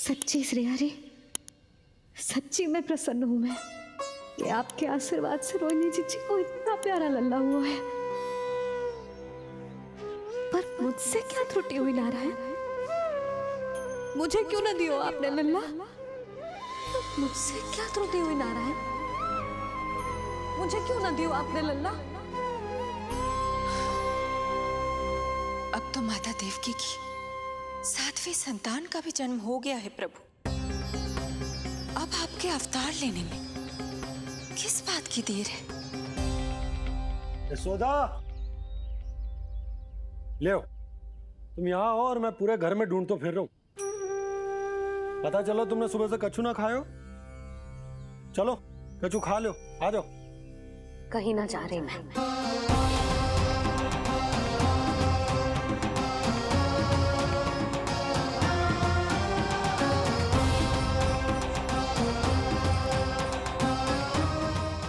सच्ची श्रेयारी, सच्ची में प्रसन्न हूं मैं कि आपके आशीर्वाद से रोहिणी जीजी को इतना प्यारा लल्ला हुआ है। पर मुझसे क्या त्रुटि हुई नारायण? मुझे क्यों न दियो आपने लल्ला? मुझसे क्या त्रुटि हुई नारायण? मुझे क्यों न दियो आपने लल्ला? अब तो माता देवकी की 7वीं संतान का भी जन्म हो गया है प्रभु। अब आपके अवतार लेने में किस बात की देर है? यशोदा, ले आओ। तुम यहाँ आओ और मैं पूरे घर में ढूंढतो फिर रहा हूं। पता चलो तुमने सुबह से कछु ना खायो। चलो कछु खा लो, आ जाओ। कहीं ना जा रही मैं।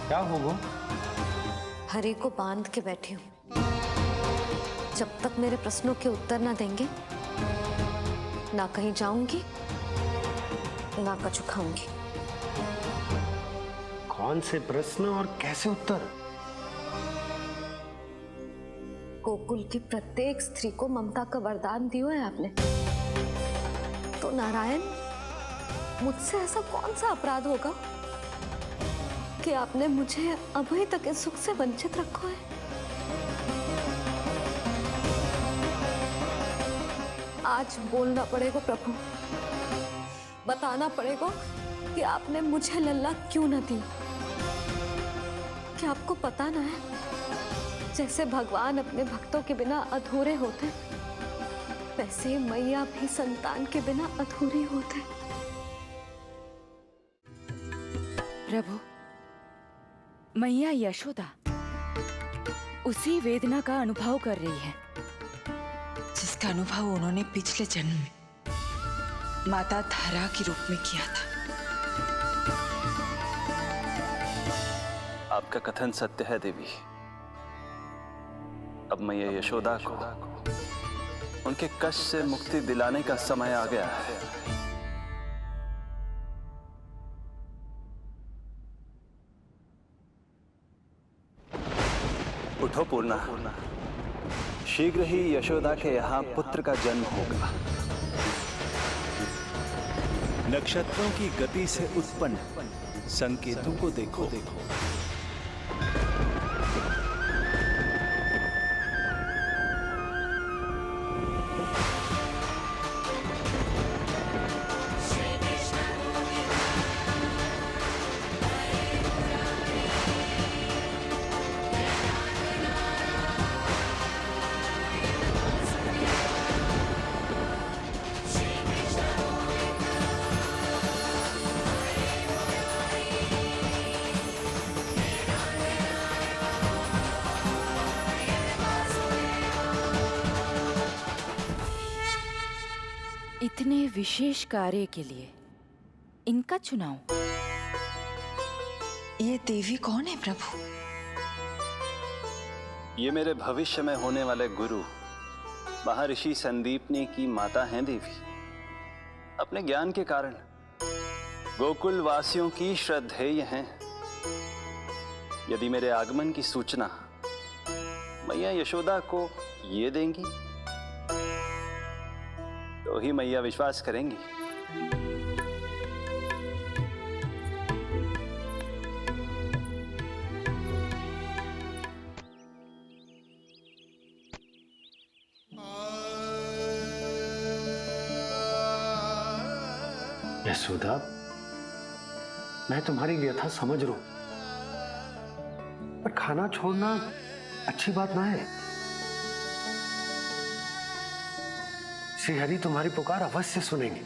क्या हो वो? हरि को बांध के बैठी हूं। जब तक मेरे प्रश्नों के उत्तर ना देंगे, ना कहीं जाऊंगी, ना कछु खाऊंगी। कौन से प्रश्न और कैसे उत्तर? गोकुल की प्रत्येक स्त्री को ममता का वरदान दिया है आपने, तो नारायण मुझसे ऐसा कौन सा अपराध होगा कि आपने मुझे अभी तक इस सुख से वंचित रखा है? आज बोलना पड़ेगा प्रभु, बताना पड़ेगा कि आपने मुझे लल्ला क्यों न दी। क्या आपको पता ना है, जैसे भगवान अपने भक्तों के बिना अधूरे होते, वैसे मैया भी संतान के बिना अधूरी होते। प्रभु, मैया यशोदा उसी वेदना का अनुभव कर रही है जिसका अनुभव उन्होंने पिछले जन्म में माता धारा के रूप में किया था। आपका कथन सत्य है देवी। अब मैया यशोदा को उनके कष्ट से मुक्ति दिलाने का समय आ गया है। उठो पूर्णा, शीघ्र ही यशोदा के यहाँ पुत्र का जन्म होगा। नक्षत्रों की गति से उत्पन्न संकेतों को देखो। इतने विशेष कार्य के लिए इनका चुनाव। ये देवी कौन है प्रभु? ये मेरे भविष्य में होने वाले गुरु महर्षि संदीपनी की माता हैं देवी। अपने ज्ञान के कारण गोकुल वासियों की श्रद्धेय हैं। यदि मेरे आगमन की सूचना मैया यशोदा को ये देंगी तो ही मैया विश्वास करेंगी। यशोदा, मैं तुम्हारी व्यथा समझ रहा हूं, पर खाना छोड़ना अच्छी बात ना है। श्री हरि तुम्हारी पुकार अवश्य सुनेंगे।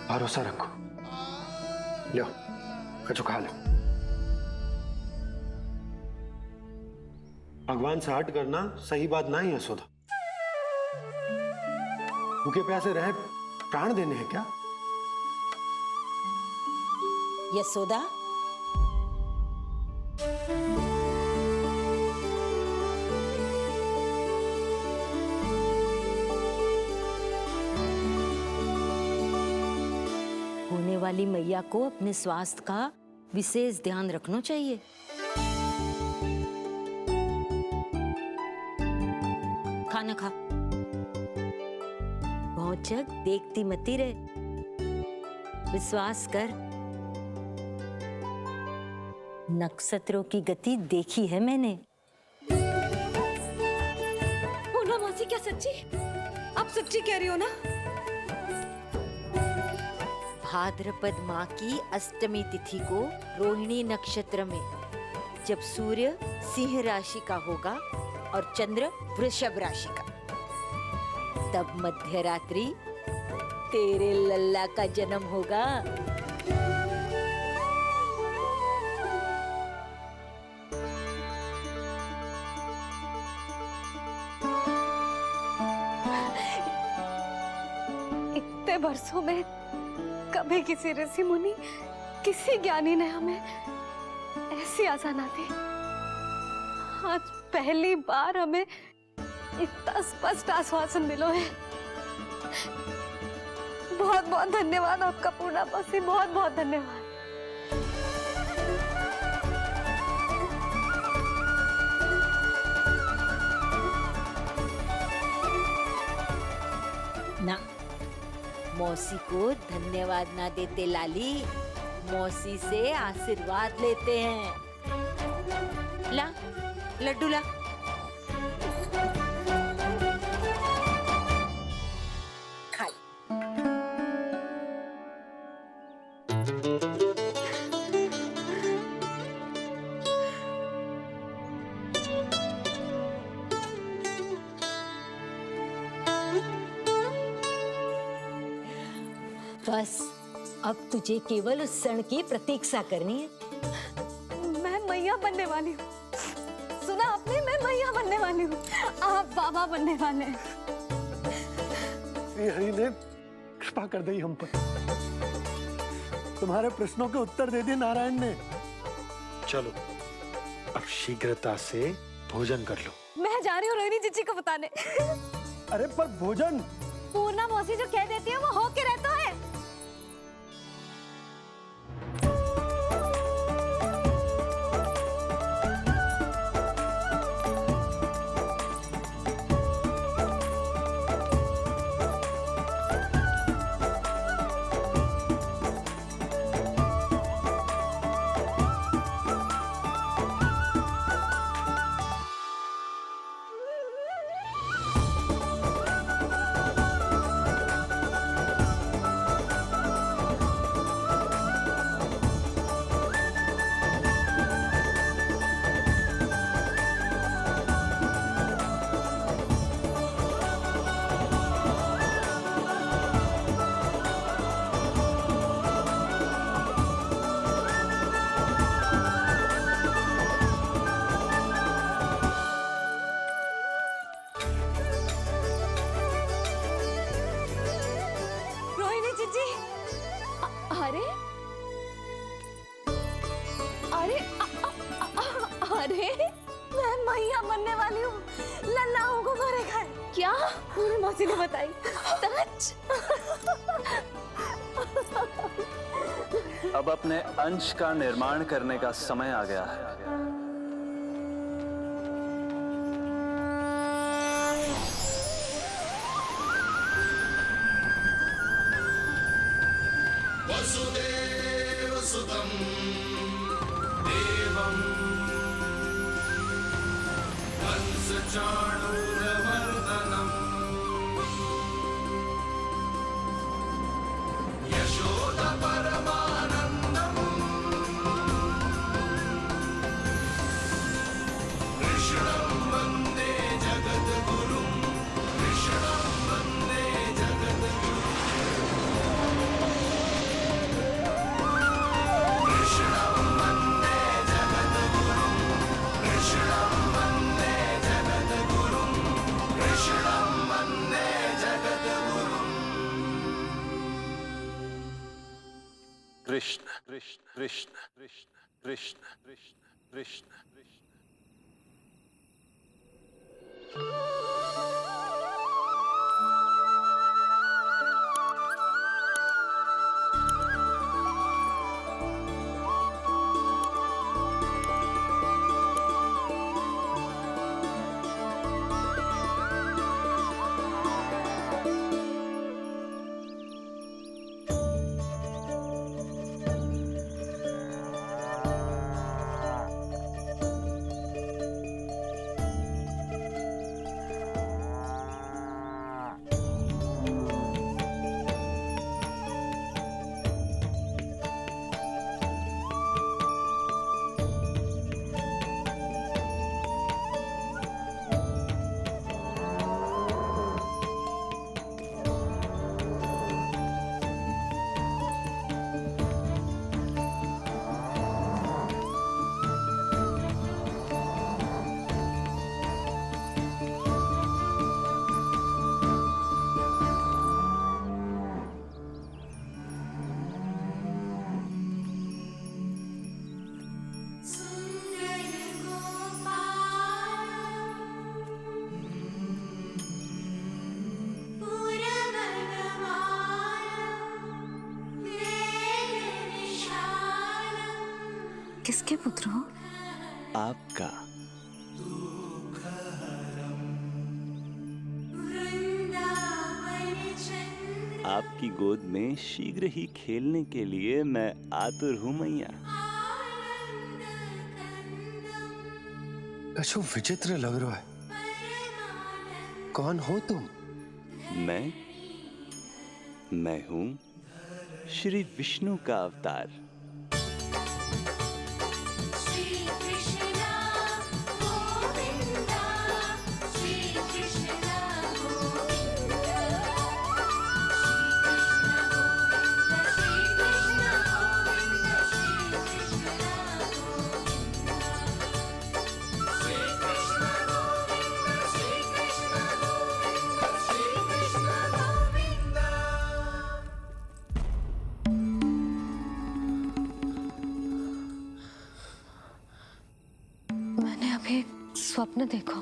भरोसा रखो। लो कछु खा लो। भगवान से हट करना सही बात ना ही यशोदा। भूखे प्यासे रहे प्राण देने हैं क्या? यशोदा, वाली मैया को अपने स्वास्थ्य का विशेष ध्यान रखना चाहिए। खाना खा, भौचक देखती मती रहे, विश्वास कर। नक्षत्रों की गति देखी है मैंने। पूना मौसी, क्या सच्ची? आप सच्ची कह रही हो ना? भाद्रपद माह की अष्टमी तिथि को रोहिणी नक्षत्र में, जब सूर्य सिंह राशि का होगा और चंद्र वृषभ राशि का, तब मध्य रात्रि तेरे लल्ला का जन्म होगा। इतने वर्षों में कभी किसी ऋषि मुनि, किसी ज्ञानी ने हमें ऐसी आशा ना दी। आज पहली बार हमें इतना स्पष्ट आश्वासन मिलो है। बहुत बहुत धन्यवाद आपका पूर्णा मौसी, बहुत बहुत धन्यवाद। ना, मौसी को धन्यवाद ना देते लाली, मौसी से आशीर्वाद लेते हैं। ला लड्डू ला। खा ले। बस अब तुझे केवल उस क्षण की प्रतीक्षा करनी है। मैं मैया बनने वाली हूँ। सुना आपने? मैं मैया बनने वाली हूँ, आप बाबा बनने वाले हैं। श्री हरि ने कृपा कर दी हम पर। तुम्हारे प्रश्नों के उत्तर दे दिए नारायण ने। चलो अब शीघ्रता से भोजन कर लो। मैं जा रही हूँ रोहिणी जीजी को बताने। अरे पर भोजन। पूर्णा मौसी जो कह देती है वो हो के रहता है। अरे अरे अरे मैं मैया बनने वाली हूँ, लल्लाओं को मारेगा। क्या? पूरी मौसी ने बताई। सच? अब अपने अंश का निर्माण करने का समय आ गया है। वसुदेव सुतं देवं कंसचाणूरमर्दनम् यशोदा परमानन्दम् कृष्णं वन्दे जगद्गुरुं कृष्णं वन्दे जगद्गुरुं कृष्ण कृष्ण कृष्ण कृष्ण कृष्ण कृष्ण कृष्ण कृष्ण। किसके पुत्र हो? आपका। आपकी गोद में शीघ्र ही खेलने के लिए मैं आतुर हूं मैया। कछु विचित्र लग रहा है। कौन हो तुम? मैं हूं श्री विष्णु का अवतार। मैंने अभी एक स्वप्न देखा।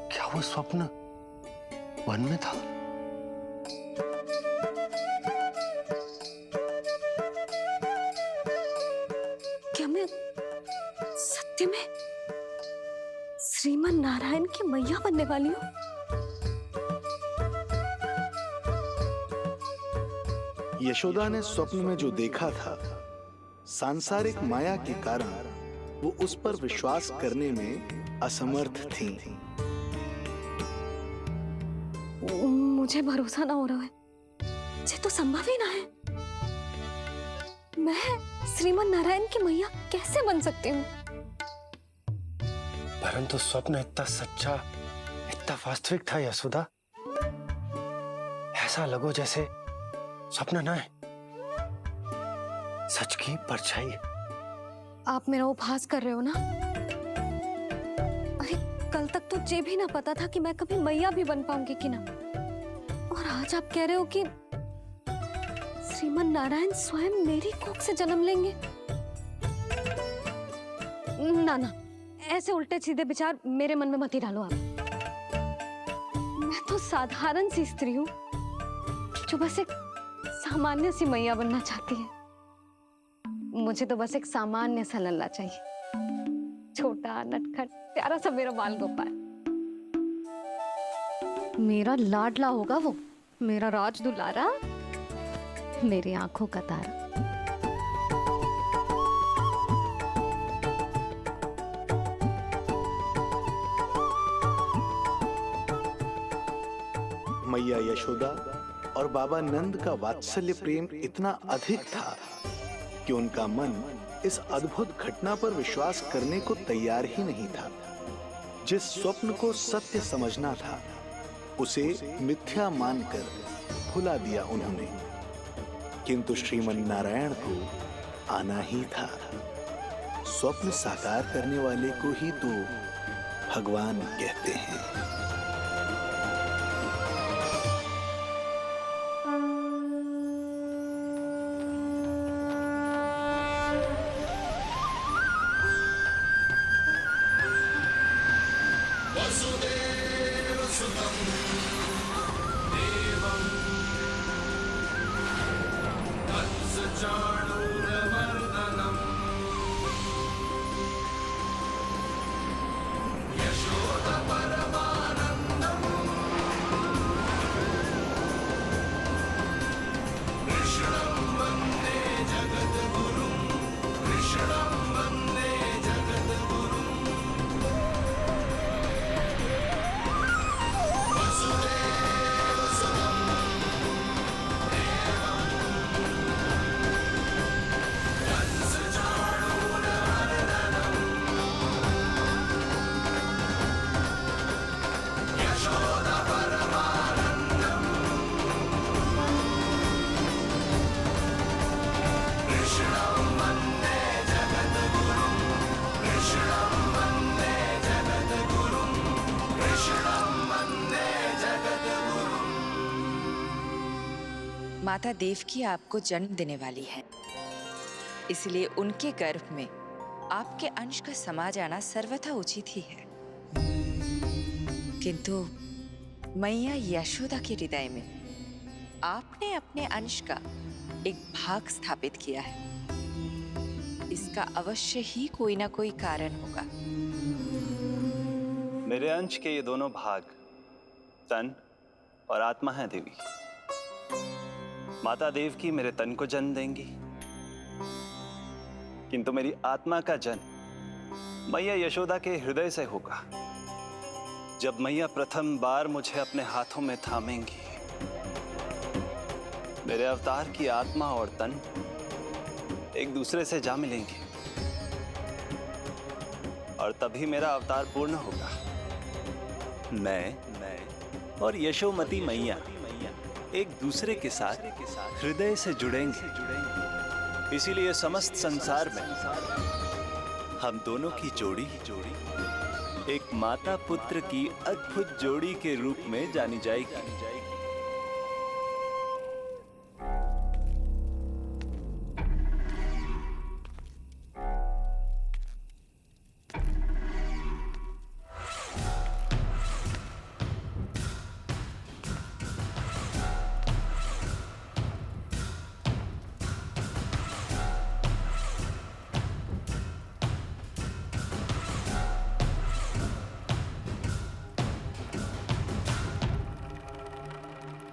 क्या वो स्वप्न वन में था? क्या मैं सत्य में श्रीमन नारायण की मैया बनने वाली हूँ? यशोदा ने स्वप्न में जो देखा था, सांसारिक माया के कारण वो उस पर विश्वास करने में असमर्थ थीं। मुझे भरोसा ना हो रहा है। ये तो संभव ही ना है। मैं श्रीमन नारायण की मैया कैसे बन सकती हूँ? परंतु स्वप्न इतना सच्चा, इतना वास्तविक था यशोदा। ऐसा लगो जैसे स्वप्न ना है, सच की परछाई है। आप मेरा उपहास कर रहे हो ना? अरे कल तक तो ये भी ना पता था कि मैं कभी मैया भी बन पाऊंगी कि ना। और आज आप कह रहे हो कि श्रीमन नारायण स्वयं मेरी कोख से जन्म लेंगे? ना ना, ऐसे उल्टे सीधे विचार मेरे मन में मत ही डालो आप। मैं तो साधारण सी स्त्री हूँ जो बस एक सामान्य सी मैया बनना चाहती है। मुझे तो बस एक सामान्य सा लल्ला चाहिए, छोटा नटखट प्यारा सा मेरा बाल गोपाल। मेरा लाडला होगा वो, मेरा राज दुलारा, मेरी आंखों का तारा। मैया यशोदा और बाबा नंद का वात्सल्य प्रेम इतना अधिक था कि उनका मन इस अद्भुत घटना पर विश्वास करने को तैयार ही नहीं था। जिस स्वप्न को सत्य समझना था, उसे मिथ्या मानकर भुला दिया उन्होंने। किंतु श्रीमन नारायण को आना ही था। स्वप्न साकार करने वाले को ही तो भगवान कहते हैं। माता देवकी आपको जन्म देने वाली है, इसलिए उनके गर्भ में आपके अंश का समा जाना सर्वथा उचित ही है। किंतु मैया यशोदा के हृदय में आपने अपने अंश का एक भाग स्थापित किया है, इसका अवश्य ही कोई ना कोई कारण होगा। मेरे अंश के ये दोनों भाग तन और आत्मा हैं देवी। माता देवकी मेरे तन को जन्म देंगी, किंतु मेरी आत्मा का जन्म मैया यशोदा के हृदय से होगा। जब मैया प्रथम बार मुझे अपने हाथों में थामेंगी, मेरे अवतार की आत्मा और तन एक दूसरे से जा मिलेंगे और तभी मेरा अवतार पूर्ण होगा। मैं और यशोमती मैया एक दूसरे के साथ हृदय से जुड़ेंगे। इसीलिए समस्त संसार में हम दोनों की जोड़ी एक माता पुत्र की अद्भुत जोड़ी के रूप में जानी जाएगी।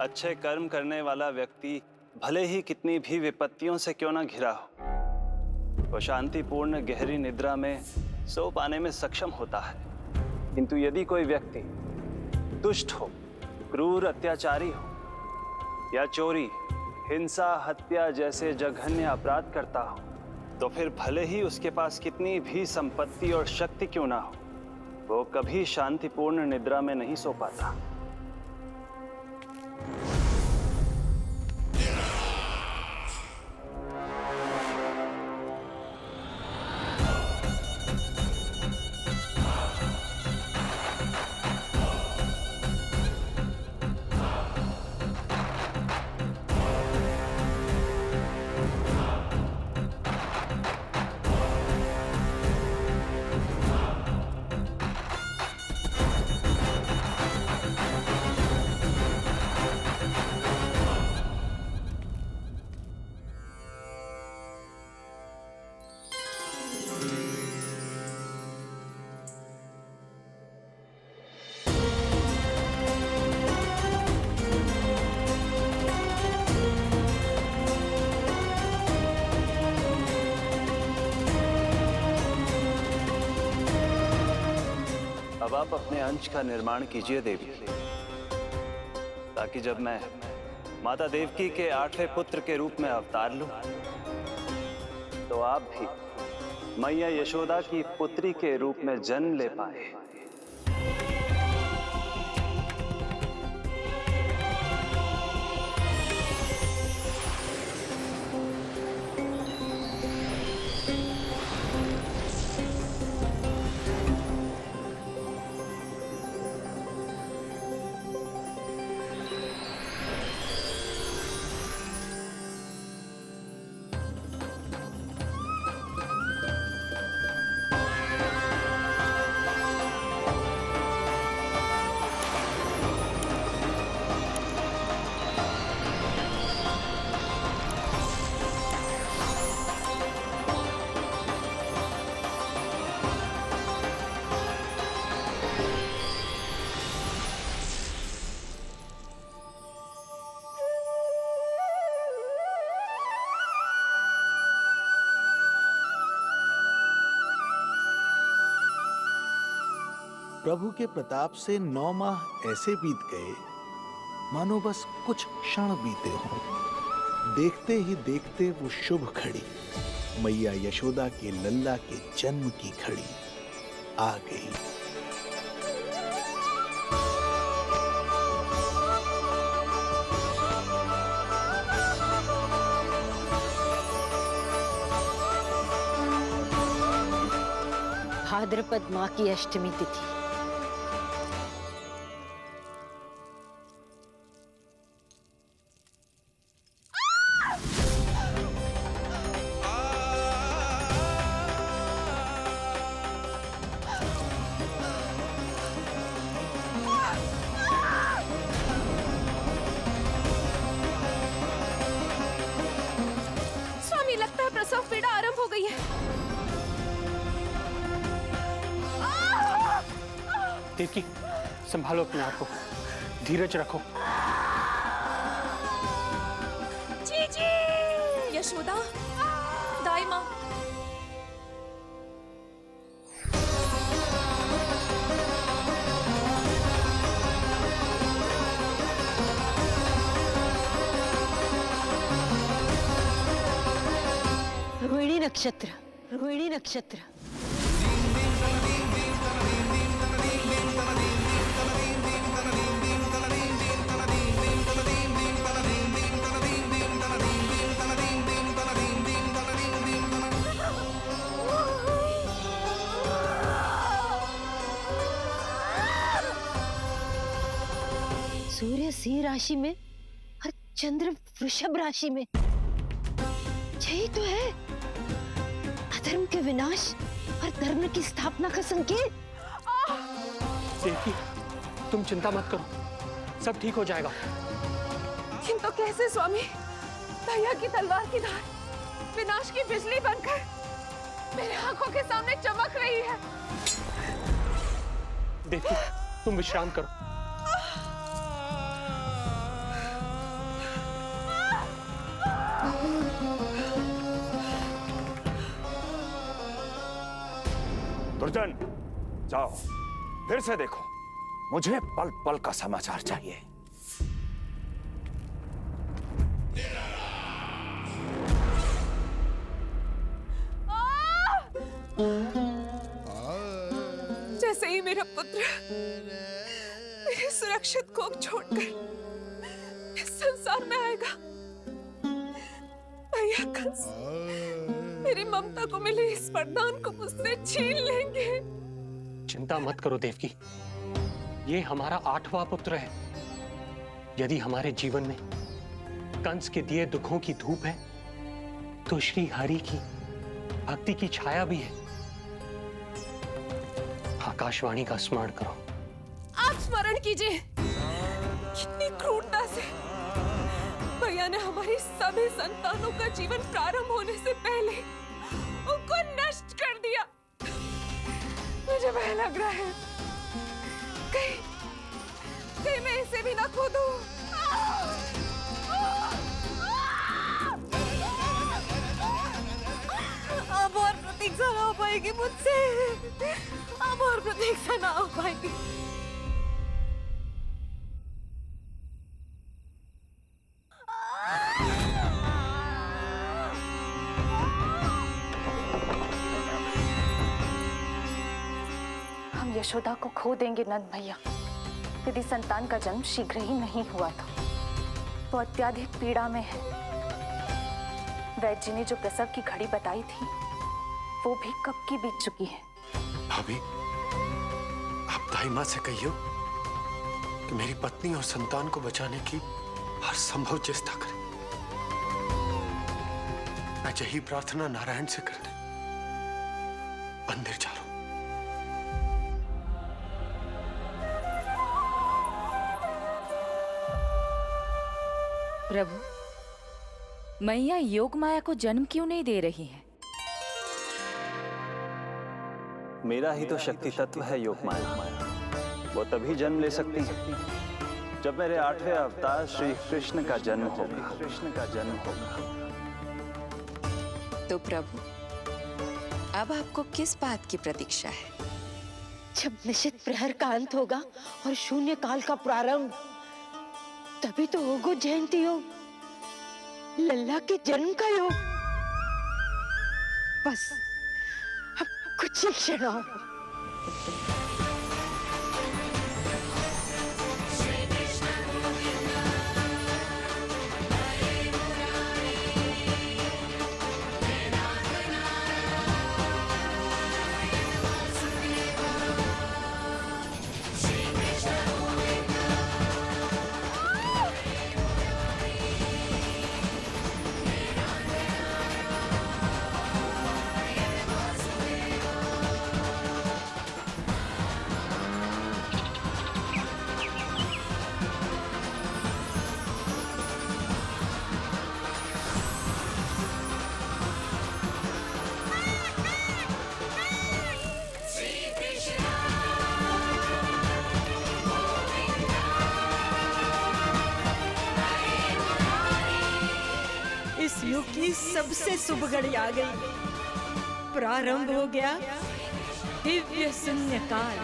अच्छे कर्म करने वाला व्यक्ति भले ही कितनी भी विपत्तियों से क्यों ना घिरा हो, वो शांतिपूर्ण गहरी निद्रा में सो पाने में सक्षम होता है। किंतु यदि कोई व्यक्ति दुष्ट हो, क्रूर अत्याचारी हो या चोरी, हिंसा, हत्या जैसे जघन्य अपराध करता हो, तो फिर भले ही उसके पास कितनी भी संपत्ति और शक्ति क्यों ना हो, वो कभी शांतिपूर्ण निद्रा में नहीं सो पाता। अब आप अपने अंश का निर्माण कीजिए देवी, ताकि जब मैं माता देवकी के 8वें पुत्र के रूप में अवतार लूं, तो आप भी मैया यशोदा की पुत्री के रूप में जन्म ले पाए। प्रभु के प्रताप से 9 माह ऐसे बीत गए मानो बस कुछ क्षण बीते हों। देखते ही देखते वो शुभ घड़ी, मैया यशोदा के लल्ला के जन्म की घड़ी आ गई। भाद्रपद माह की अष्टमी तिथि। देवकी, संभालो अपने आप को, धीरज रखो। जीजी, यशोदा, दाई माँ। रोहिणी नक्षत्र, रोहिणी नक्षत्र। सूर्य सिंह राशि में और चंद्र वृषभ राशि में, यही तो है अधर्म के विनाश और धर्म की स्थापना का संकेत। देवकी, तुम चिंता मत करो, सब ठीक हो जाएगा। किंतु कैसे स्वामी? भैया की तलवार की धार विनाश की बिजली बनकर मेरे आंखों के सामने चमक रही है। देवकी, तुम विश्राम करो। दुर्जन, जाओ फिर से देखो, मुझे पल पल का समाचार चाहिए। जैसे ही मेरा पुत्र मेरे सुरक्षित कोख छोड़कर इस संसार में आएगा, भैया कंस मेरी ममता को मिले इस वरदान को मुझसे छीन लेंगे। चिंता मत करो देवकी, ये हमारा 8वां पुत्र है। यदि हमारे जीवन में कंस के दिए दुखों की धूप है, तो श्री हरि की भक्ति की छाया भी है। आकाशवाणी का स्मरण करो। आप स्मरण कीजिए, कितनी क्रूरता से भैया ने हमारी सभी संतानों का जीवन प्रारंभ होने से पहले उनको नष्ट कर दिया। मुझे भय लग रहा है, कहीं मैं इसे भी ना खो दूं। अब और प्रतीक्षा ना हो पाएगी मुझसे, अब और प्रतीक्षा ना हो पाएगी। हम यशोदा को खो देंगे नंद भैया, यदि संतान का जन्म शीघ्र ही नहीं हुआ तो। वो अत्यधिक पीड़ा में है। वैद्य जी ने जो प्रसव की घड़ी बताई थी, वो भी कब की बीत चुकी है। भाभी, आप दाई माँ से कहियो कि मेरी पत्नी और संतान को बचाने की हर संभव चेष्टा करें। मैं यही प्रार्थना नारायण से करने मंदिर जा रहा हूं। प्रभु, मैया योग माया को जन्म क्यों नहीं दे रही है? मेरा ही तो शक्ति तत्व है योग माया। वो तभी जन्म ले सकती है जब मेरे 8वें अवतार श्री कृष्ण का जन्म होगा। तो प्रभु, अब आपको किस बात की प्रतीक्षा है? जब निश्चित प्रहर का अंत होगा और शून्य काल का प्रारंभ, तभी तो होगा जयंती योग, लल्ला के जन्म का योग। बस अब कुछ ही क्षण और। की सबसे शुभ घड़ी आ गई। प्रारंभ हो गया दिव्य शून्य काल।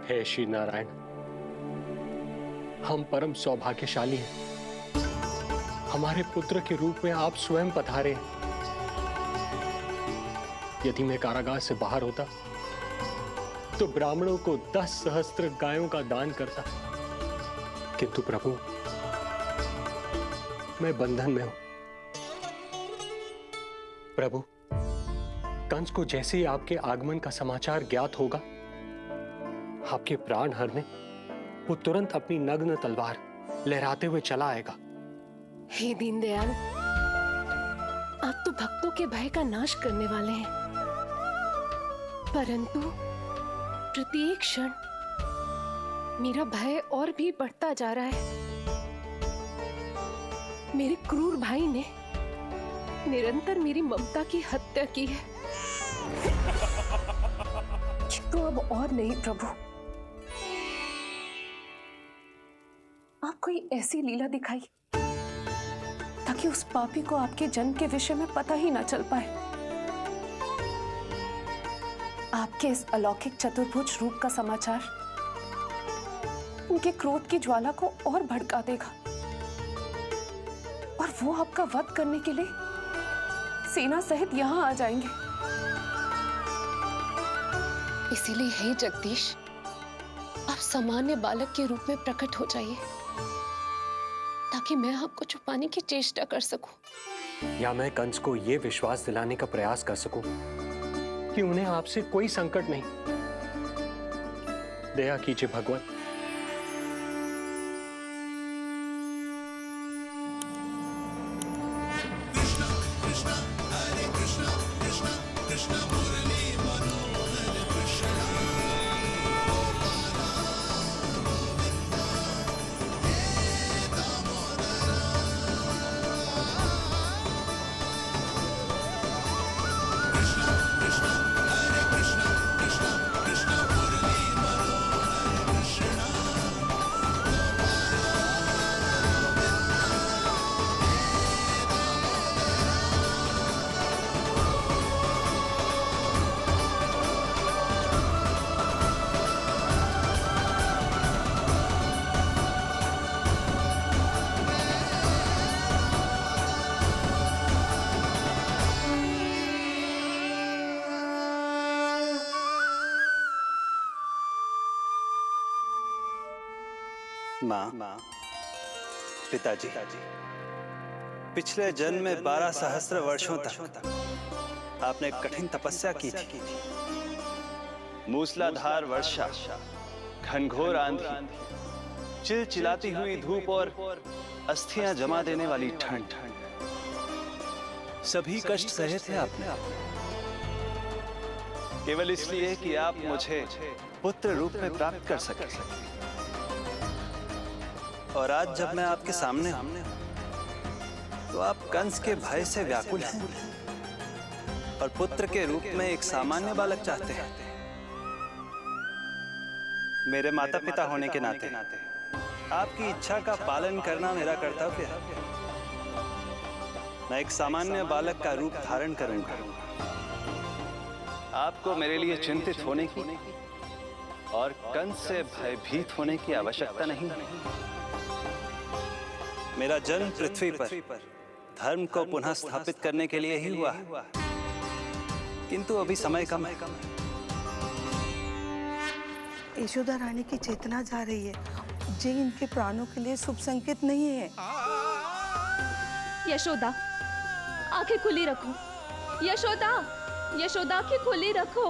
हे श्री नारायण, हम परम सौभाग्यशाली हैं। हमारे पुत्र के रूप में आप स्वयं पधारे हैं। यदि मैं कारागार से बाहर होता तो ब्राह्मणों को 10 सहस्त्र गायों का दान करता, किंतु प्रभु मैं बंधन में हूं। प्रभु, कंस को जैसे ही आपके आगमन का समाचार ज्ञात होगा, आपके प्राण हरने वो तुरंत अपनी नग्न तलवार लहराते हुए चला आएगा। हे दीनदयाल, आप तो भक्तों के भय का नाश करने वाले हैं, परंतु प्रत्येक क्षण मेरा भय और भी बढ़ता जा रहा है। मेरे क्रूर भाई ने निरंतर मेरी ममता की हत्या की है। तो अब और नहीं प्रभु, आप कोई ऐसी लीला दिखाई ताकि उस पापी को आपके जन्म के विषय में पता ही ना चल पाए। आपके इस अलौकिक चतुर्भुज रूप का समाचार उनके क्रोध की ज्वाला को और भड़का देगा और वो आपका वध करने के लिए सेना सहित यहां आ जाएंगे। इसीलिए हे जगदीश, आप सामान्य बालक के रूप में प्रकट हो जाइए ताकि मैं आपको छुपाने की चेष्टा कर सकूं। या मैं कंस को यह विश्वास दिलाने का प्रयास कर सकूं कि उन्हें आपसे कोई संकट नहीं। दया कीजिए भगवान। माँ, पिताजी, पिछले जन्म में 12 सहस्त्र वर्षों तक आपने कठिन तपस्या की थी। मूसलाधार वर्षा, घनघोर आंधी, चिलचिलाती हुई धूप और अस्थियां जमा देने वाली ठंड, सभी कष्ट सहे थे आपने, केवल इसलिए कि आप मुझे पुत्र रूप में प्राप्त कर सके। और आज जब मैं आपके सामने हूं, तो आप कंस के भय से व्याकुल हैं। और पुत्र के रूप में एक सामान्य बालक चाहते हैं। मेरे माता पिता होने के नाते आपकी इच्छा का पालन करना मेरा कर्तव्य है। मैं एक सामान्य बालक का रूप धारण करूंगा। आपको मेरे लिए चिंतित होने की और कंस से भयभीत होने की आवश्यकता नहीं। मेरा जन्म पृथ्वी पर धर्म को पुनः स्थापित करने के लिए ही हुआ है, किंतु अभी समय कम है। यशोदा रानी की चेतना जा रही है, ये इनके प्राणों के लिए शुभ संकेत नहीं है। यशोदा, आंखें खुली रखो। यशोदा, यशोदा, आंखें खुली रखो।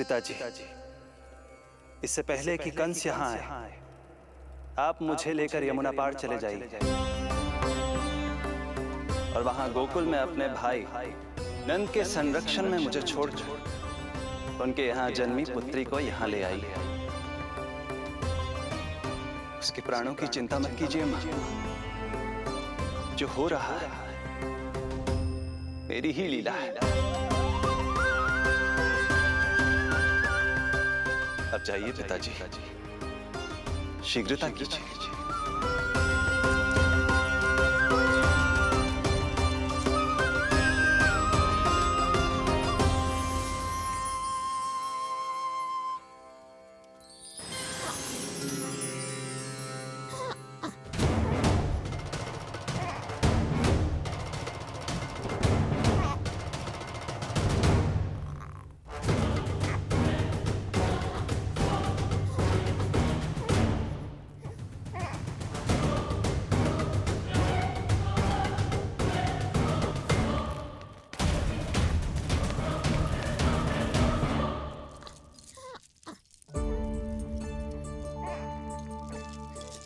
पिताजी, इससे पहले कि कंस यहाँ आए, आप मुझे लेकर यमुना पार चले जाइए और वहां गोकुल में अपने भाई नंद के संरक्षण में मुझे छोड़कर उनके यहाँ जन्मी पुत्री को यहाँ ले आइए। उसके प्राणों की चिंता मत कीजिए मां। जो हो रहा है मेरी ही लीला है। अब जाइए पिताजी, शीघ्रता कीजिए।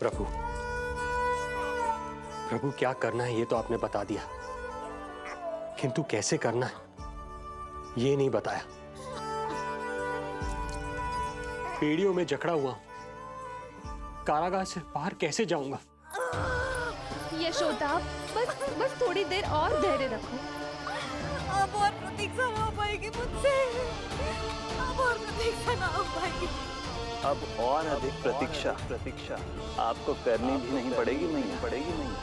प्रभु, प्रभु क्या करना है ये तो आपने बता दिया, किंतु कैसे करना है ये नहीं बताया। पेड़ियों में जकड़ा हुआ हूं, कारागार से बाहर कैसे जाऊंगा? यशोदा, बस थोड़ी देर और धैर्य रखो। अब और प्रतीक्षा ना हो पाएगी मुझसे। अब और प्रतीक्षा ना हो पाएगी। अब और अधिक प्रतीक्षा आपको करनी भी नहीं पड़ेगी मैया।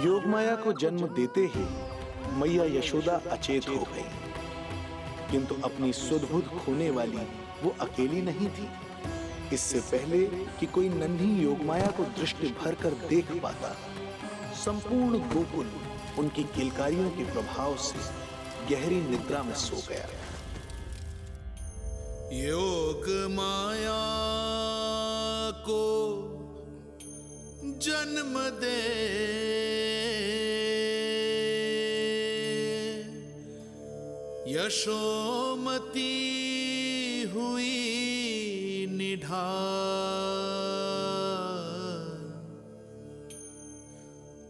योगमाया को जन्म देते ही मैया यशोदा अचेत हो गई, किंतु अपनी सुध-बुध खोने वाली वो अकेली नहीं थी। इससे पहले कि कोई नन्ही योगमाया को दृष्टि भर कर देख पाता, संपूर्ण गोकुल उनकी किलकारियों के प्रभाव से गहरी निद्रा में सो गया। योग माया को जन्म दे यशोमती हुई निढाल,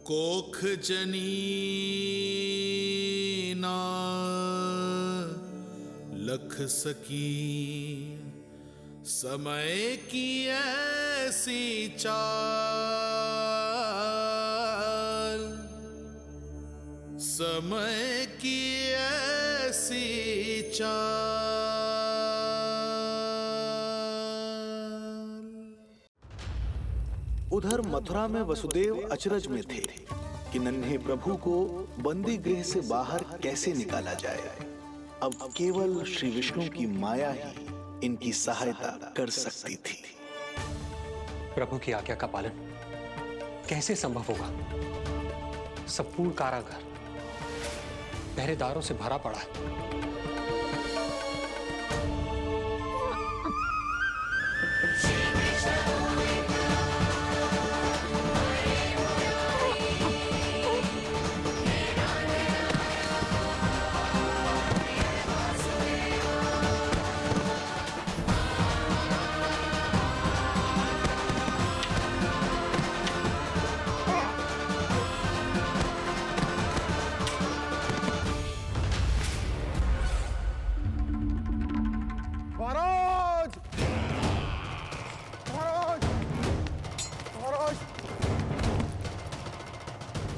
कोख जनी ना लख सकी, समय की ऐसी चाल, समय की ऐसी चाल। उधर मथुरा में वसुदेव अचरज में थे कि नन्हे प्रभु को बंदी गृह से बाहर कैसे निकाला जाए। अब केवल श्री विष्णु की माया ही इनकी सहायता कर सकती थी। प्रभु की आज्ञा का पालन कैसे संभव होगा? संपूर्ण कारागार पहरेदारों से भरा पड़ा है।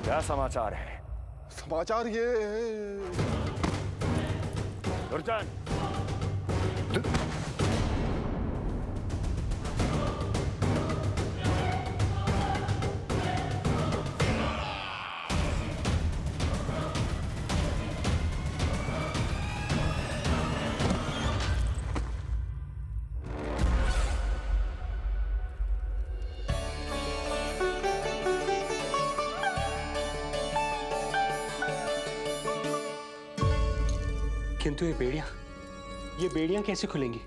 क्या समाचार है? समाचार ये दुर्जन, किंतु ये बेड़ियां कैसे खुलेंगी?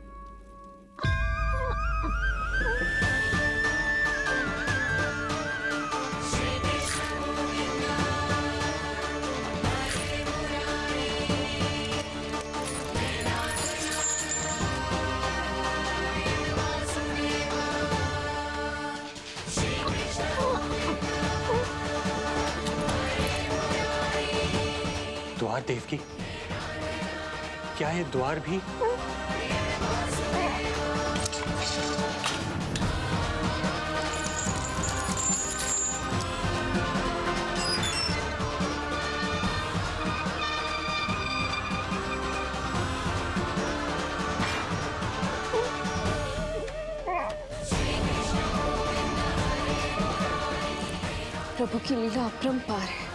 द्वार देवकी, क्या ये द्वार भी? प्रभु की लीला अपरंपार है।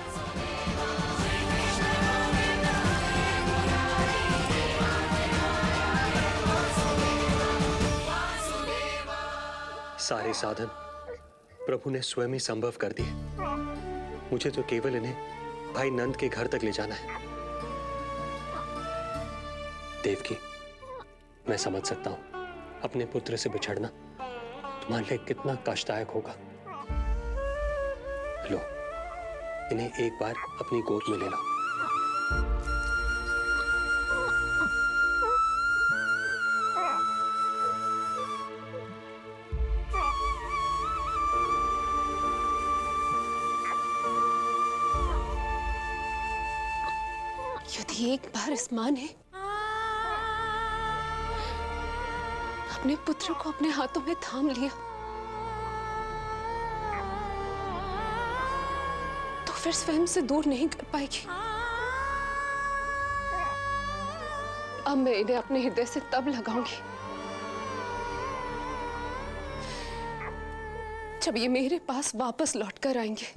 सारे साधन प्रभु ने स्वयं ही संभव कर दिए। मुझे तो केवल इन्हें भाई नंद के घर तक ले जाना है। देवकी, मैं समझ सकता हूं अपने पुत्र से बिछड़ना तुम्हारे लिए कितना कष्टदायक होगा। लो, इन्हें एक बार अपनी गोद में ले लो। यदि एक बार इस मां ने अपने पुत्र को अपने हाथों में थाम लिया तो फिर स्वयं से दूर नहीं कर पाएगी। अब मैं इन्हें अपने हृदय से तब लगाऊंगी जब ये मेरे पास वापस लौट कर आएंगे।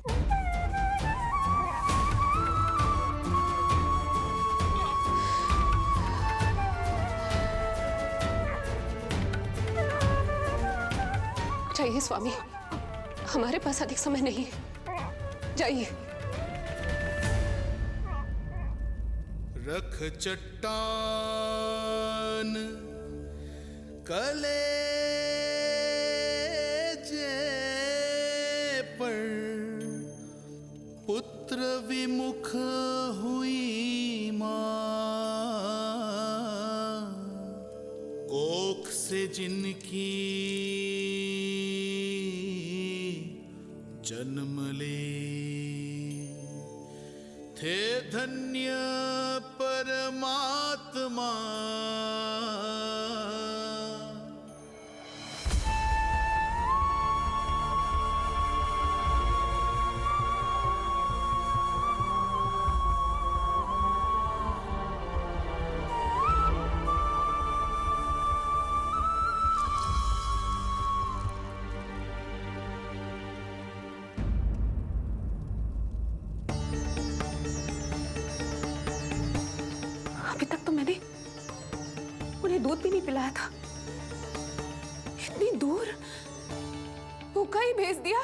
जाइए स्वामी, हमारे पास अधिक समय नहीं है, जाइए। रख चट्टान कलेजे पर, पुत्र विमुख हुई मां, कोख से जिनकी जन्म ले, थे धन्य परमात्मा। अभी तक तो मैंने उन्हें दूध भी नहीं पिलाया था। इतनी दूर भूखा ही भेज दिया।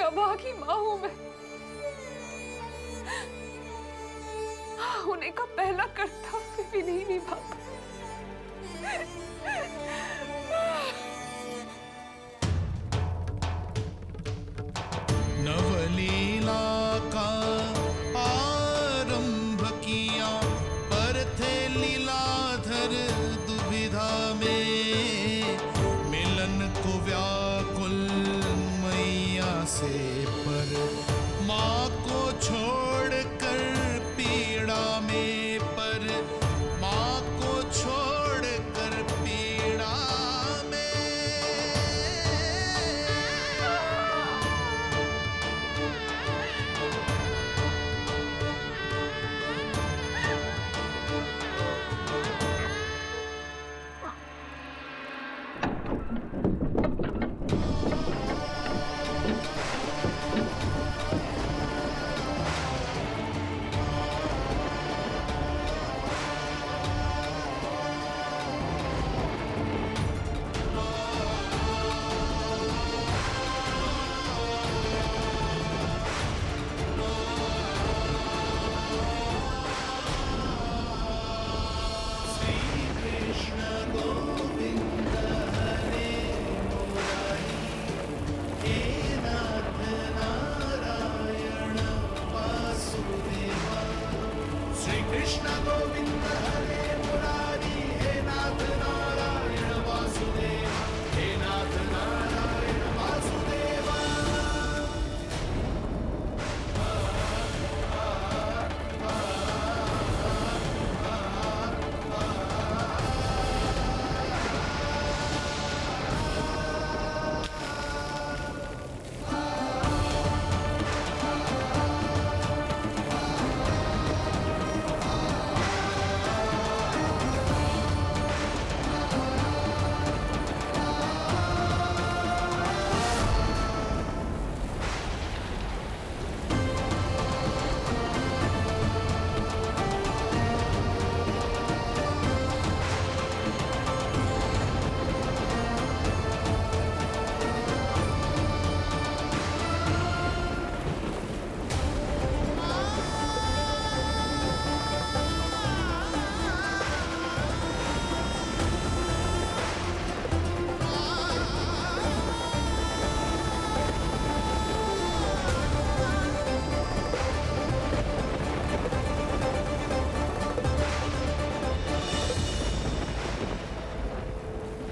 अभागी माँ हूं मैं। होने का पहला कर्तव्य भी नहीं निभा पाई। नवलीला का आरंभ किया पर थे लीलाधर दुविधा में, मिलन को व्याकुल मैया से पर माँ को छोड़कर पीड़ा में, पर माँ को छोड़कर पीड़ा में।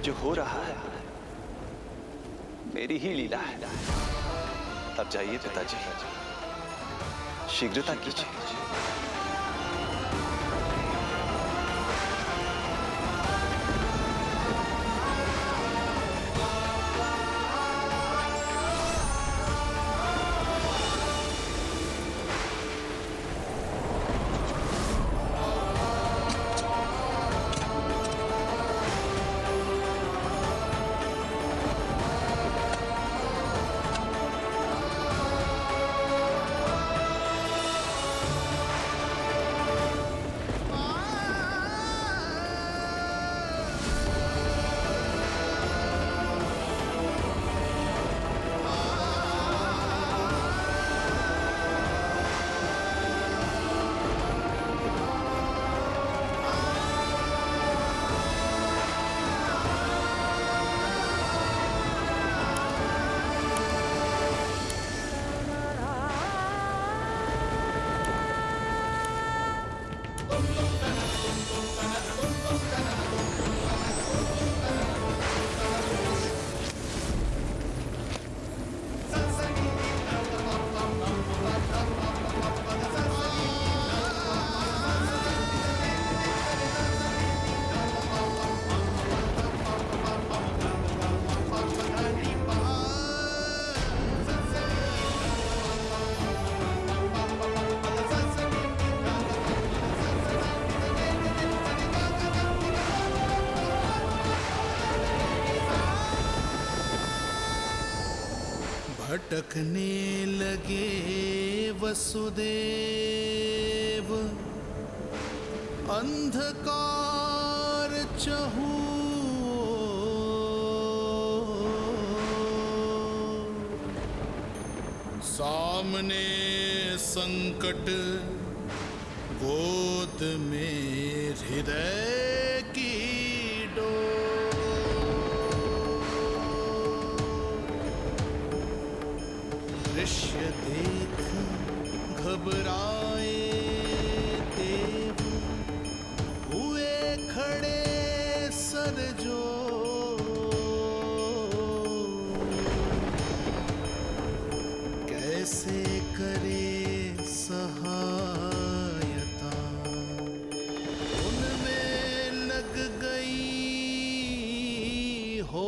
जो हो रहा है मेरी ही लीला है। अब जाइए पिताजी, शीघ्रता कीजिए। भटकने लगे वसुदेव, अंधकार चहूओर। सामने संकट, गोद में हृदय की दृश्य देख घबराए देव, हुए खड़े सर जो। कैसे करे सहायता, उनमें लग गई हो।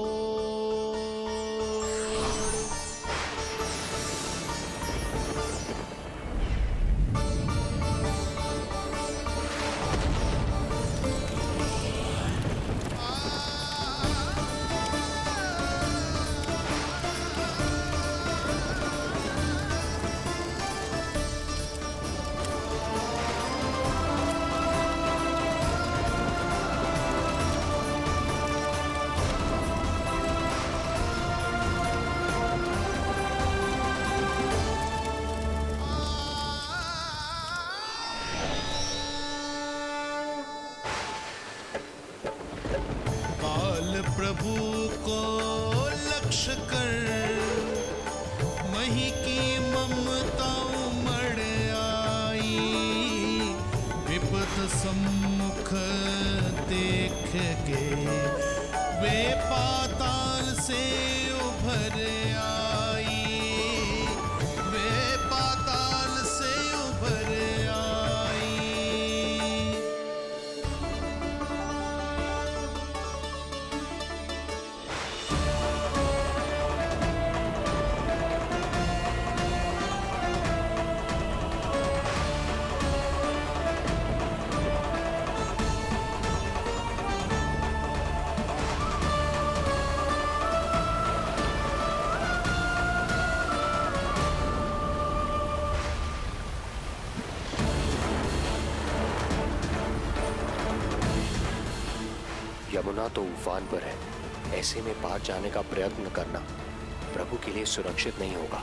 प्रभु को लक्ष्य कर मही की ममता उमड़ आई। विपद सम्मुख देख के वे पाताल से उभर आई। वे पाताल से उभर आई। यमुना तो उफान पर है, ऐसे में पार जाने का प्रयत्न करना प्रभु के लिए सुरक्षित नहीं होगा।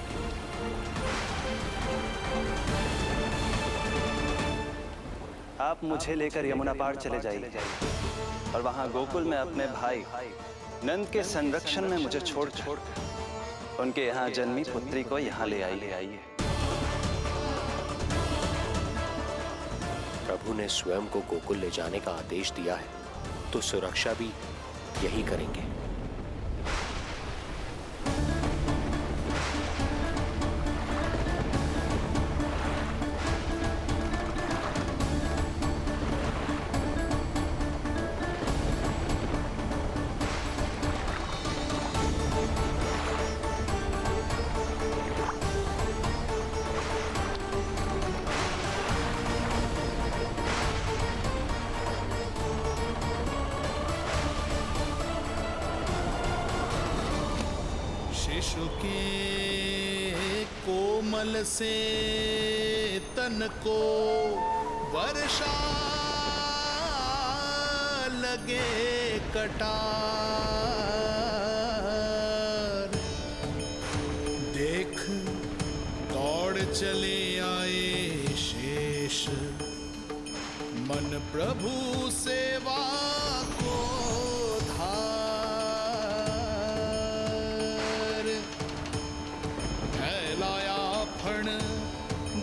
आप मुझे लेकर यमुना पार चले जाइए और वहां गोकुल में अपने भाई नंद के संरक्षण में मुझे छोड़ उनके यहाँ जन्मी पुत्री को यहाँ ले आइए। प्रभु ने स्वयं को गोकुल ले जाने का आदेश दिया है, तो सुरक्षा भी यही करेंगे। शिशु के कोमल से तन को वर्षा लगे कटार। देख दौड़ चले आए शेष, मन प्रभु सेवा को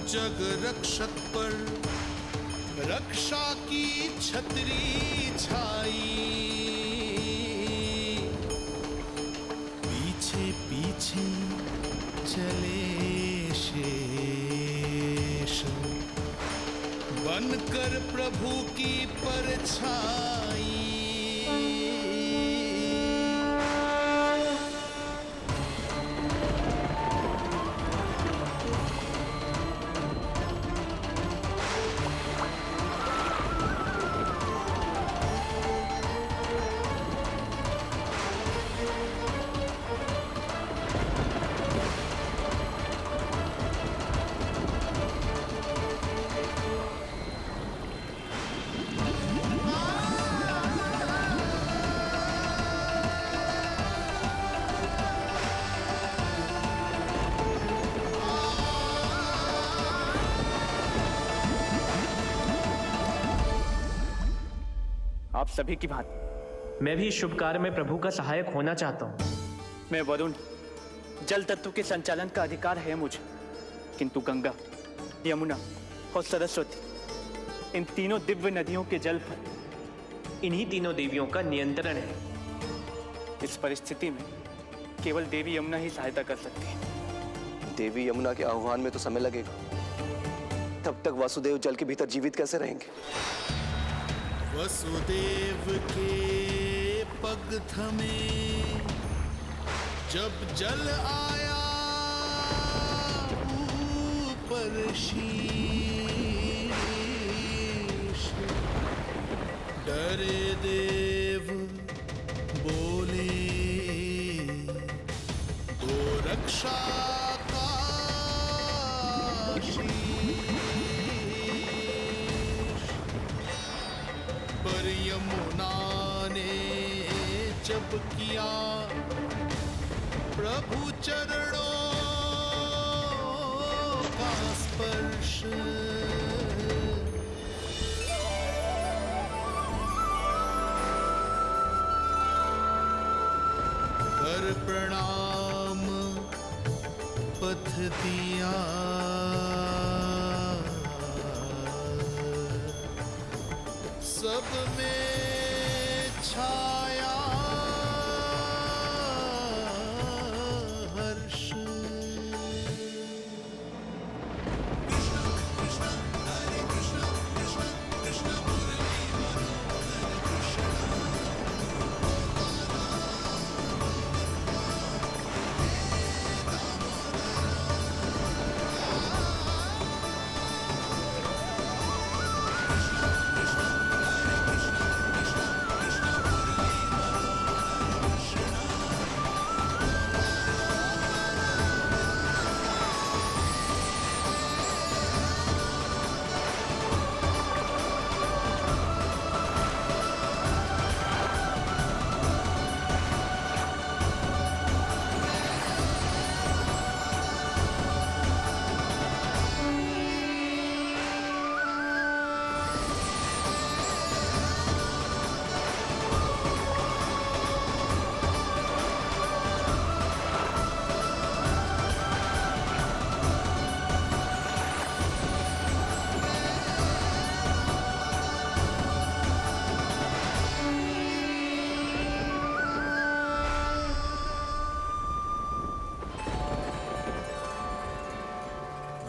जग रक्षक पर रक्षा की छतरी छाई। पीछे पीछे चले शेष, बनकर प्रभु की परछाई। आप सभी की भांति मैं भी इस शुभ कार्य में प्रभु का सहायक होना चाहता हूँ। मैं वरुण, जल तत्व के संचालन का अधिकार है मुझे, किंतु गंगा, यमुना और सरस्वती, इन तीनों दिव्य नदियों के जल पर इन्हीं तीनों देवियों का नियंत्रण है। इस परिस्थिति में केवल देवी यमुना ही सहायता कर सकती है। देवी यमुना के आह्वान में तो समय लगेगा, तब तक वासुदेव जल के भीतर जीवित कैसे रहेंगे? वसुदेव के पग थमे जब जल आया ऊपर शीश, डरे देव बोले तो रक्षा का शीश, पर यमुना ने जब किया प्रभु चरणों का स्पर्श, कर प्रणाम पथ दिया, सब में छाया हर्ष।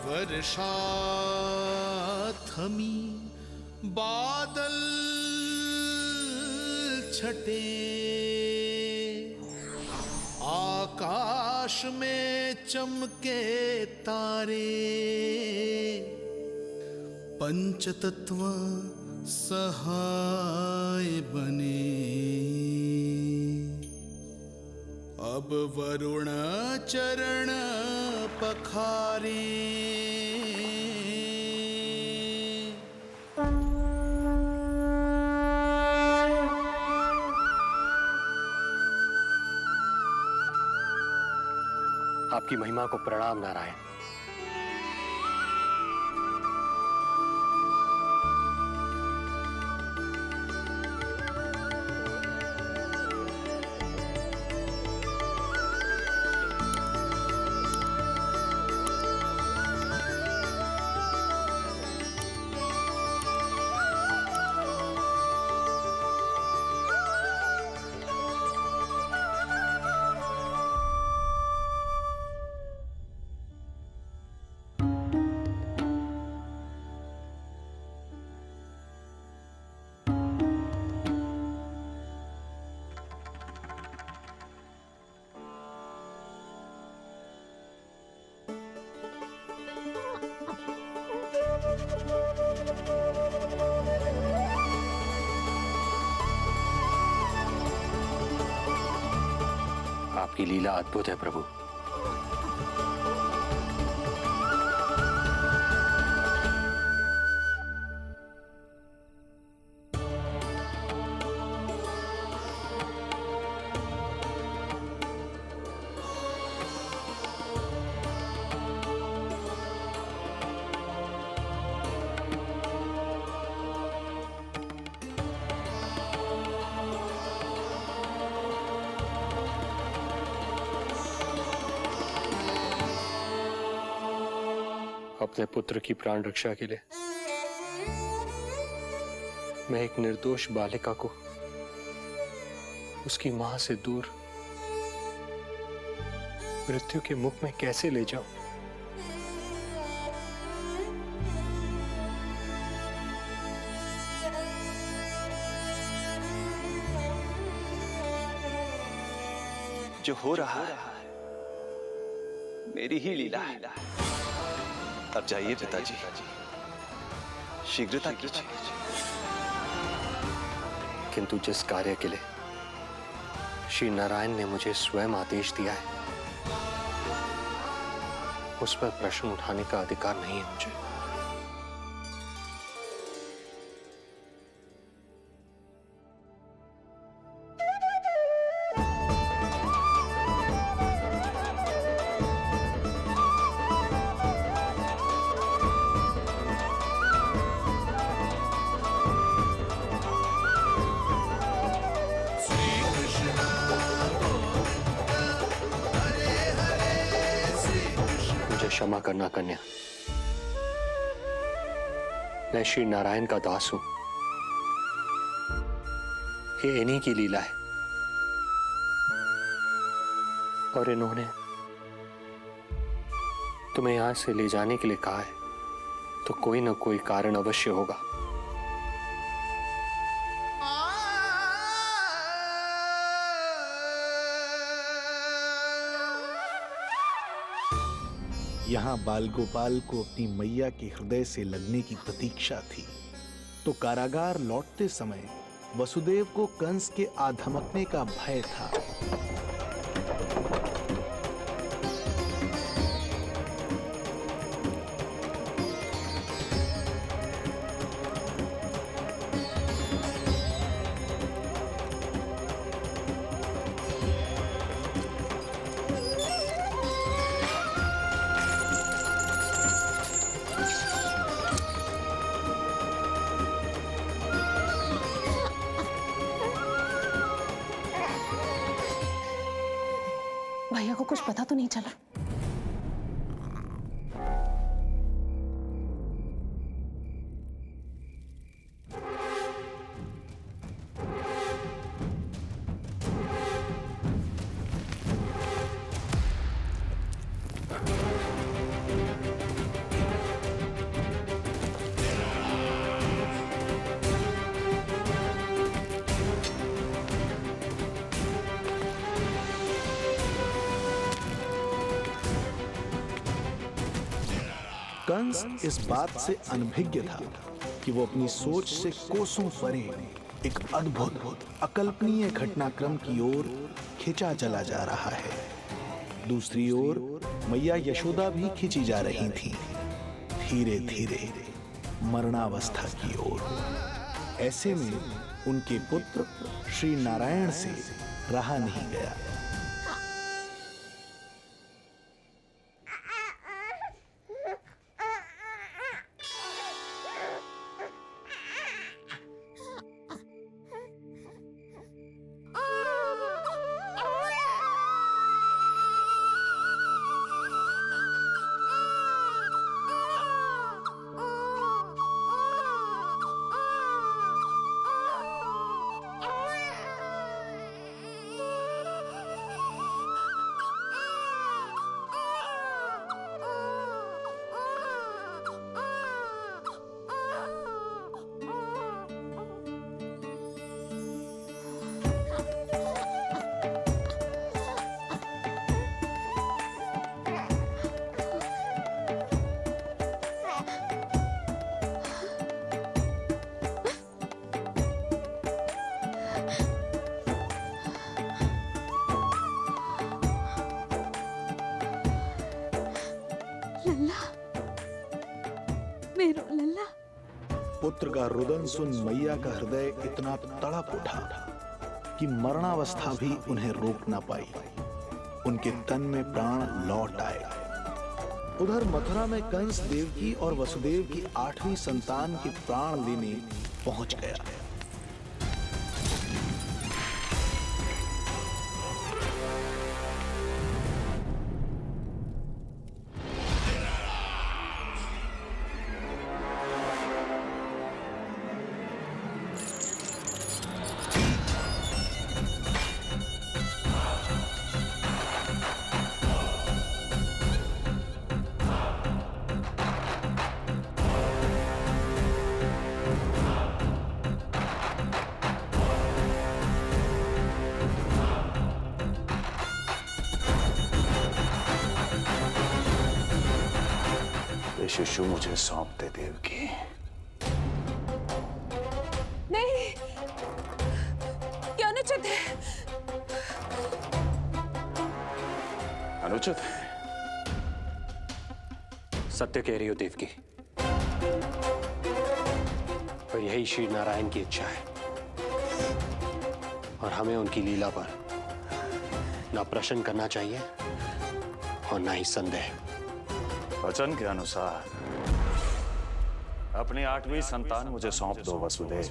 वर्षा थमी बादल छटे, आकाश में चमके तारे, पंचतत्व सहाय बने। अब वरुण चरण पखारे, आपकी महिमा को प्रणाम नारायण। आपकी लीला अद्भुत है प्रभु। अपने पुत्र की प्राण रक्षा के लिए मैं एक निर्दोष बालिका को उसकी मां से दूर मृत्यु के मुख में कैसे ले जाऊं? जो हो रहा है मेरी ही लीला है। अब जाइए पिताजी, शीघ्रता कीजिए। किंतु जिस कार्य के लिए श्री नारायण ने मुझे स्वयं आदेश दिया है, उस पर प्रश्न उठाने का अधिकार नहीं है मुझे। क्षमा करना कन्या, मैं श्री नारायण का दास हूं। ये इन्हीं की लीला है और इन्होंने तुम्हें यहां से ले जाने के लिए कहा है, तो कोई ना कोई कारण अवश्य होगा। यहाँ बाल गोपाल को अपनी मैया के हृदय से लगने की प्रतीक्षा थी, तो कारागार लौटते समय वसुदेव को कंस के आ धमकने का भय था। भैया को कुछ पता तो नहीं चला? कंस इस बात से अनभिज्ञ था कि वो अपनी सोच से कोसों परे एक अद्भुत अकल्पनीय घटनाक्रम की ओर खिंचा चला जा रहा है। दूसरी ओर मैया यशोदा भी खिंची जा रही थी, धीरे धीरे मरणावस्था की ओर। ऐसे में उनके पुत्र श्री नारायण से रहा नहीं गया। पुत्र का रुदन सुन मैया का हृदय इतना तड़प उठा कि मरणावस्था भी उन्हें रोक ना पाई। उनके तन में प्राण लौट आए। उधर मथुरा में कंस देवकी और वसुदेव की 8वीं संतान के प्राण लेने पहुंच गया। शिशु मुझे सौंप दे देवकी। नहीं, क्या अनुचित है? अनुचित है? सत्य कह रही हो देवकी, पर यही श्री नारायण की इच्छा है और हमें उनकी लीला पर ना प्रश्न करना चाहिए और ना ही संदेह। वचन के अनुसार अपनी 8वीं संतान मुझे सौंप दो वसुदेव।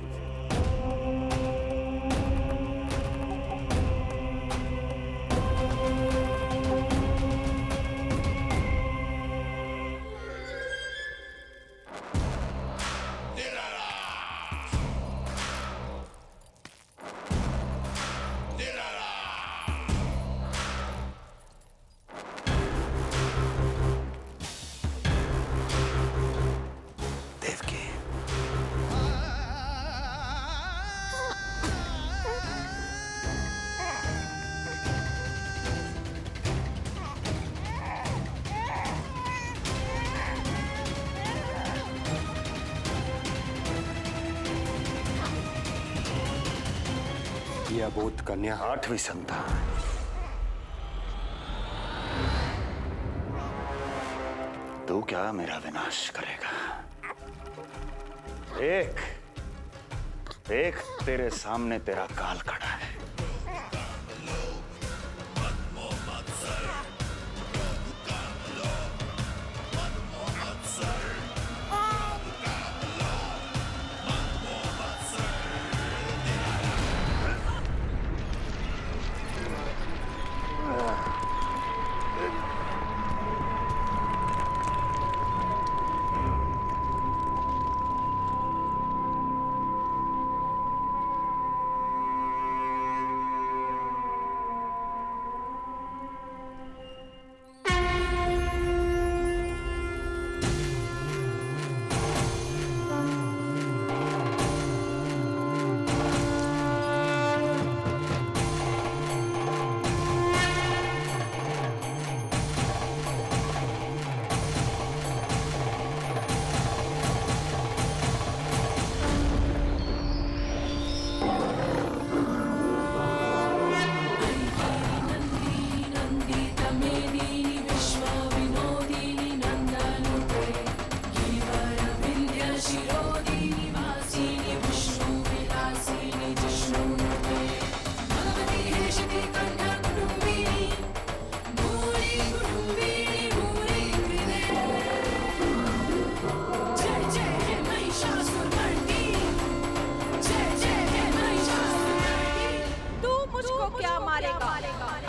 यह अबोध कन्या 8वीं संतान। तू क्या मेरा विनाश करेगा? एक तेरे सामने तेरा काल खड़ा है।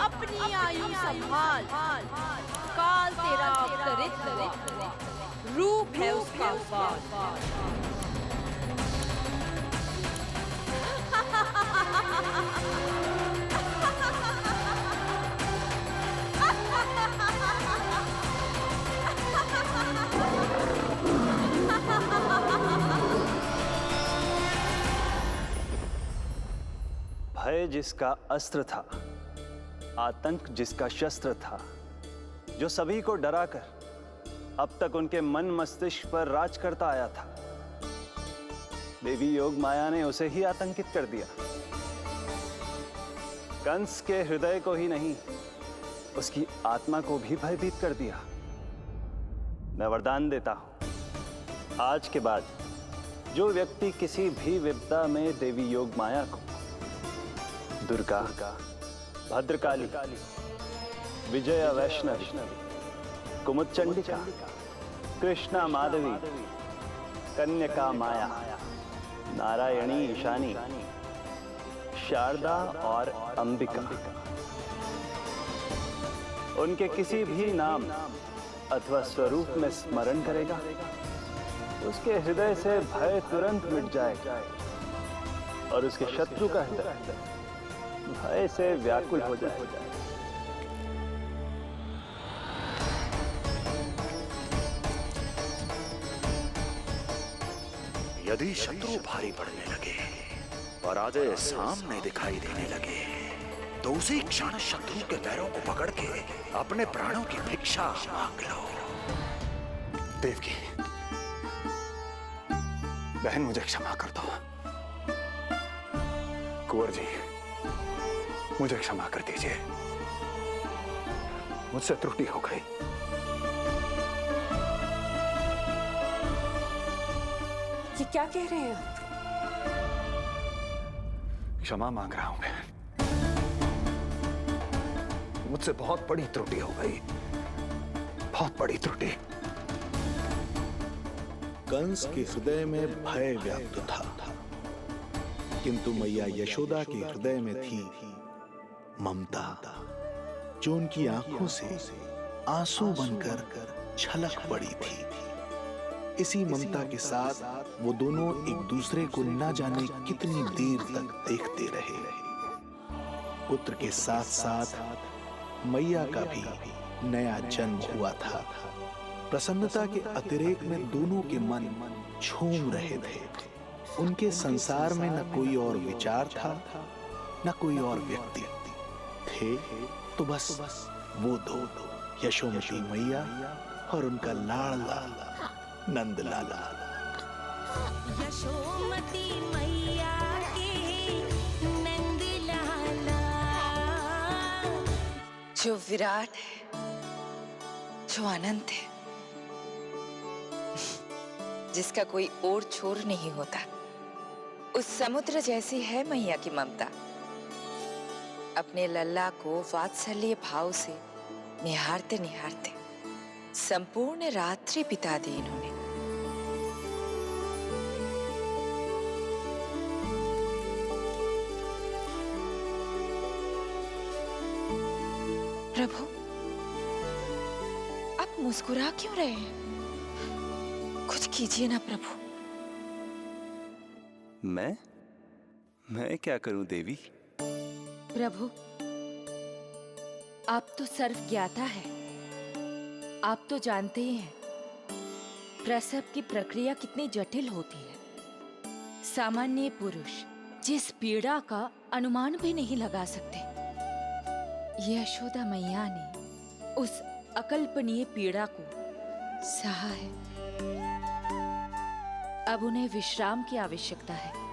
अपनी आयु संभाल, काल तेरा अवतरित रूप है उसका बाल। भय जिसका अस्त्र था, आतंक जिसका शस्त्र था, जो सभी को डराकर अब तक उनके मन मस्तिष्क पर राज करता आया था, देवी योग माया ने उसे ही आतंकित कर दिया। कंस के हृदय को ही नहीं, उसकी आत्मा को भी भयभीत कर दिया। मैं वरदान देता हूं, आज के बाद जो व्यक्ति किसी भी विपदा में देवी योग माया को, दुर्गा, भद्रकाली, विजया वैष्णवी, कुमुदचंडिका, कृष्णा माधवी, कन्यका माया, नारायणी ईशानी, शारदा और अंबिका, उनके किसी भी नाम अथवा स्वरूप में स्मरण करेगा, उसके हृदय से भय तुरंत मिट जाएगा और उसके शत्रु का हृदय भय से व्याकुल हो जाएगा। यदि शत्रु भारी पड़ने लगे और आधे सामने दिखाई देने लगे, तो उसी क्षण शत्रु के पैरों को पकड़ के अपने प्राणों की भिक्षा मांग लो। देवकी, बहन मुझे क्षमा कर दो। कुंवर जी, मुझे क्षमा कर दीजिए, मुझसे त्रुटि हो गई। ये क्या कह रहे हैं आप? क्षमा मांग रहा हूं बहन, मुझसे बहुत बड़ी त्रुटि हो गई, बहुत बड़ी त्रुटि। कंस के हृदय में भय व्याप्त था, किंतु मैया यशोदा के हृदय में थी ममता, जो उनकी आंखों से आंसू बनकर छलक पड़ी थी। इसी ममता के साथ वो दोनों एक दूसरे को न जाने कितनी देर तक देखते रहे। पुत्र के साथ साथ मैया का भी नया जन्म हुआ था। प्रसन्नता के अतिरेक में दोनों के मन झूम रहे थे। उनके संसार में न कोई और विचार था, न कोई और व्यक्ति थे, तो बस वो दो, यशोमती मैया और उनका लाडला नंद लाला। यशोमती मैया के नंद लाला, जो विराट है, जो अनंत है, जिसका कोई और छोर नहीं होता, उस समुद्र जैसी है मैया की ममता। अपने लल्ला को वात्सल्य भाव से निहारते निहारते संपूर्ण रात्रि बिता दी इन्होंने। प्रभु, आप मुस्कुरा क्यों रहे हैं? कुछ कीजिए ना प्रभु। मैं क्या करूं देवी? प्रभु, आप तो सर्व ज्ञाता है। आप तो जानते ही हैं प्रसव की प्रक्रिया कितनी जटिल होती है। सामान्य पुरुष जिस पीड़ा का अनुमान भी नहीं लगा सकते, यशोदा मैया ने उस अकल्पनीय पीड़ा को सहा है। अब उन्हें विश्राम की आवश्यकता है।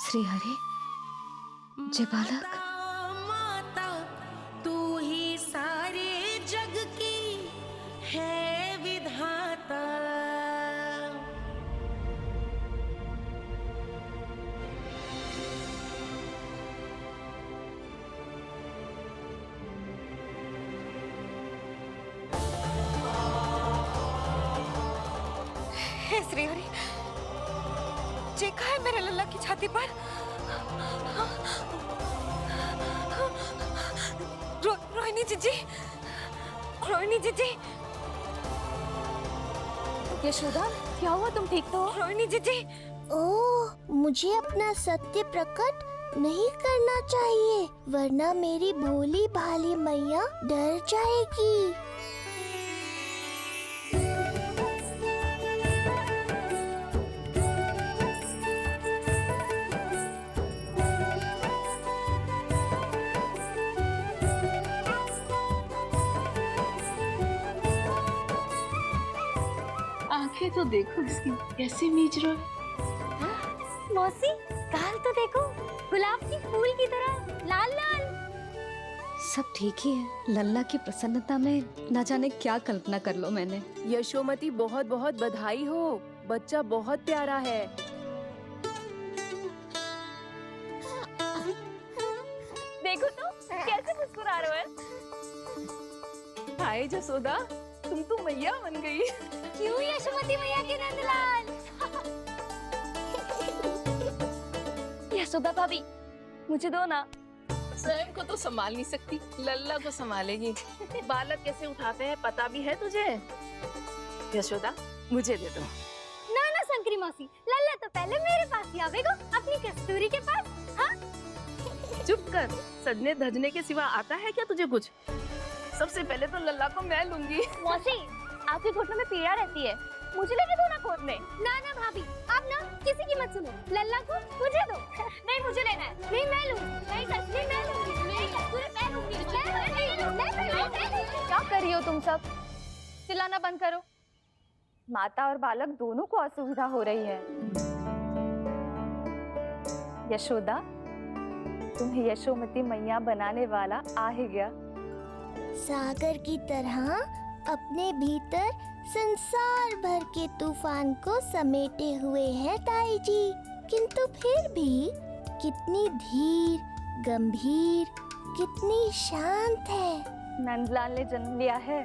श्री हरि, जय बालक। माता तू ही सारे जग की है विधाता। हे श्री हरि, चेखा है मेरे लल्ला की छाती पर। रोहिणी जीजी, रोहिणी जीजी। यशोदा, क्या हुआ? तुम ठीक तो हो? रोहिणी जीजी। ओह, मुझे अपना सत्य प्रकट नहीं करना चाहिए, वरना मेरी भोली भाली मैया डर जाएगी। आंखें तो देखो इसकी कैसे मीच रहा है। मौसी, गाल तो देखो, गुलाब की फूल की तरह लाल लाल। सब ठीक ही है। लल्ला की प्रसन्नता में न जाने क्या कल्पना कर लो मैंने। यशोमती, बहुत बहुत बधाई हो, बच्चा बहुत प्यारा है। देखो तो कैसे मुस्कुरा रहे हो। हाय जसोदा, तुम तो मैया बन गई। क्यों यशोमती मैया के नंदलाल? यशोदा भाभी, मुझे दो ना। स्वयं को तो संभाल नहीं सकती, लल्ला को संभालेगी। बालक कैसे उठाते हैं पता भी है तुझे? यशोदा, मुझे दे दो। ना ना शंकरी मौसी, लल्ला तो पहले मेरे पास ही आवेगा, अपनी कस्तूरी के पास। हाँ? चुप कर, सजने धजने के सिवा आता है क्या तुझे कुछ? सबसे पहले तो लल्ला को मैं लूंगी। मौसी, आपके घुटनों में पीड़ा रहती है, मुझे लेके दो ना खोद में। ना ना भाभी, आप ना किसी की मत सुनो, लल्ला को मुझे दो। नहीं, मुझे लेना है। नहीं, मैं लूंगी। नहीं सच में मैं लूंगी। नहीं कस्तूरी मैं लूंगी। क्या कर रही हो तुम सब? चिल्लाना बंद करो। माता और बालक दोनों को असुविधा हो रही है। यशोदा, तुम्हें यशोमती मैया बनाने वाला आ ही गया। सागर की तरह अपने भीतर संसार भर के तूफान को समेटे हुए है ताई जी, किंतु फिर भी कितनी धीर, गंभीर, कितनी शांत है। नंदलाल ने जन्म लिया है।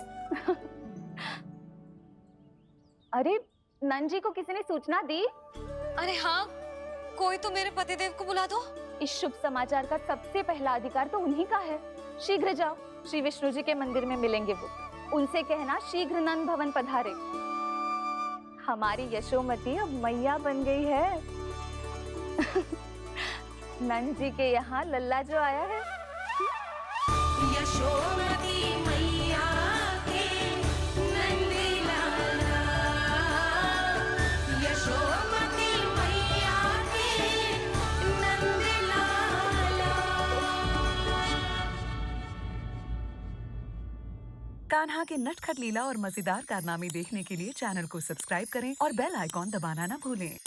अरे, नंद जी को किसी ने सूचना दी? अरे हाँ, कोई तो मेरे पतिदेव को बुला दो। इस शुभ समाचार का सबसे पहला अधिकार तो उन्हीं का है। शीघ्र जाओ, श्री विष्णु जी के मंदिर में मिलेंगे वो। उनसे कहना शीघ्र नंद भवन पधारे। हमारी यशोमती अब मैया बन गई है। नंद जी के यहाँ लल्ला जो आया है। यशोमती मैया के नंद लाला, यशोमती मैया के नंद लाला। कान्हा के नटखट लीला और मजेदार कारनामे देखने के लिए चैनल को सब्सक्राइब करें और बेल आइकॉन दबाना ना भूलें।